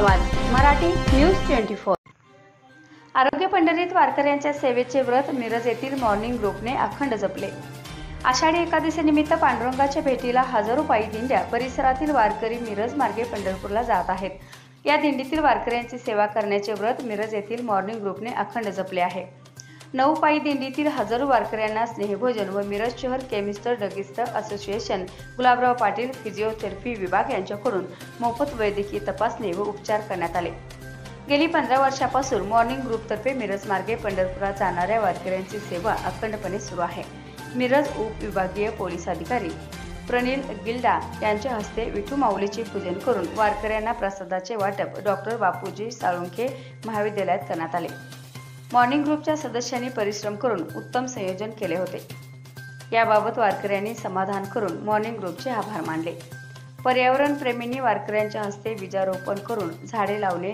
आवाज मराठी न्यूज 24। आरोग्य पंढरीत वारकऱ्यांच्या सेवेचे व्रत मिरज येथील मॉर्निंग ग्रुपने अखंड जपले। आषाढी एकादशी निमित्त पांडुरंगाच्या भेटीला हजारो पायी दिंड्या परिसरातील वारकरी मिरज मार्गे पंढरपूरला जात आहेत। या दिंडीतील वारकऱ्यांची सेवा करण्याचे व्रत मिरज येथील मॉर्निंग ग्रुपने अखंड जपले आहे। 9 पायी दिंडीतील हजारो वारकऱ्यांना स्नेहभोजन व मिरज शहर chemist druggist association, Gulabrao Patil physiotherapy विभाग यांच्याकडून मोफत वैद्यकीय तपासणी व उपचार करण्यात आले। गेली 15 वर्षापासून मॉर्निंग ग्रुपतर्फे मिरज मार्गे पंढरपुरात जाणाऱ्या वारकऱ्यांची सेवा अखंडपणे सुरू आहे। मिरज उपविभागीय पोलीस अधिकारी प्रनिल गिल्डा यांच्या हस्ते विठू माऊलीचे पूजन करून वारकऱ्यांना प्रसादाचे वाटप डॉक्टर बापूजी साळुंखे महाविद्यालयात करण्यात आले। मॉर्निंग ग्रुपच्या सदस्यांनी परिश्रम करून उत्तम संयोजन केले होते। याबाबत वारकऱ्यांनी समाधान करून मॉर्निंग ग्रुपचे आभार मानले। पर्यावरण प्रेमींनी वारकऱ्यांच्या हस्ते बीजारोपण करून झाडे लावणे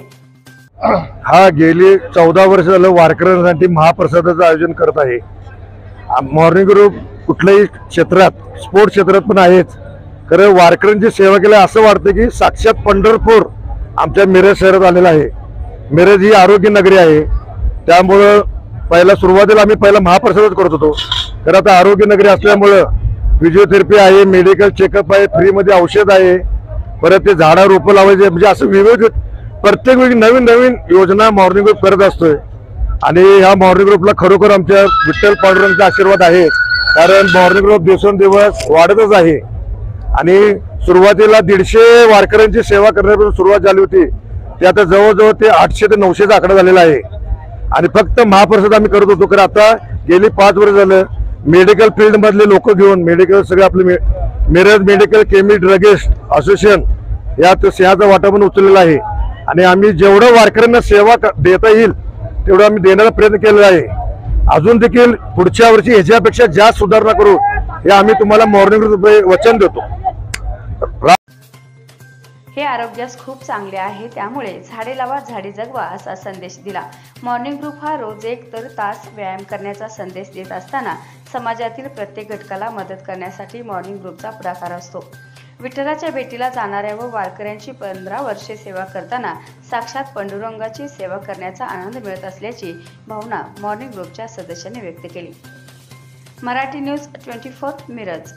हा गेली 14 वर्ष झालं वारकऱ्यांसाठी महाप्रसादाचं आयोजन करत आहे। मॉर्निंग ग्रुप कुठल्याही क्षेत्रात स्पोर्ट्स क्षेत्रात पण आहेच, खरं वारकऱ्यांची सेवा केली असं वाटतं की साक्षात पंढरपूर आमच्या मिरज शहरात आलेला आहे। मिरज ही आरोग्य नगरी आहे, त्यामुळं सुरुवातीला आम्ही महाप्रसादच करत होतो, तर आता आरोग्य नगरी असल्यामुळं फिजिओथेरपी आहे, मेडिकल चेकअप आहे, फ्रीमध्ये औषध आहे, परत ते झाडा रोपं लावायचे, म्हणजे असं विविध प्रत्येक वेळी नवीन नवीन योजना मॉर्निंग ग्रुप करत असतोय। आणि ह्या मॉर्निंग ग्रुपला खरोखर आमच्या विठ्ठल पांडुरंगाचा आशीर्वाद आहे, कारण मॉर्निंग ग्रुप दिवसेंदिवस वाढतच आहे। आणि सुरुवातीला 150 वारकऱ्यांची सेवा करण्यापासून सुरुवात झाली होती, ते आता जवळजवळ ते 800 ते 900चा आकडा झालेला आहे। आणि फक्त महाप्रसाद आम्ही करत होतो, कारण आता गेली 5 वर्ष झालं मेडिकल फील्ड मधले लोक घेऊन मेडिकल सगळे आपले Miraj medical chemist druggist association यात सिंहाचा वाटा पण उचललेला आहे। आणि आम्ही जेवढं वारकऱ्यांना सेवा देता येईल तेवढं आम्ही देण्याचा प्रयत्न केलेला आहे। अजून देखील पुढच्या वर्षी ह्याच्यापेक्षा जास्त सुधारणा करू हे आम्ही तुम्हाला मॉर्निंग ग्रुप वचन देतो। हे आरोग्यास खूप चांगले आहे, त्यामुळे झाडे लावा झाडे जगवा असा संदेश दिला। मॉर्निंग ग्रुप हा रोज 1 तास व्यायाम करण्याचा संदेश देत असताना समाजातील प्रत्येक घटकाला मदत करण्यासाठी मॉर्निंग ग्रुपचा पुढाकार असतो। विठ्ठलाच्या भेटीला जाणाऱ्या व वारकऱ्यांची 15 वर्षे सेवा करताना साक्षात पांडुरंगाची सेवा करण्याचा आनंद मिळत असल्याची भावना मॉर्निंग ग्रुपच्या सदस्यांनी व्यक्त केली। मराठी न्यूज 24 मिरज।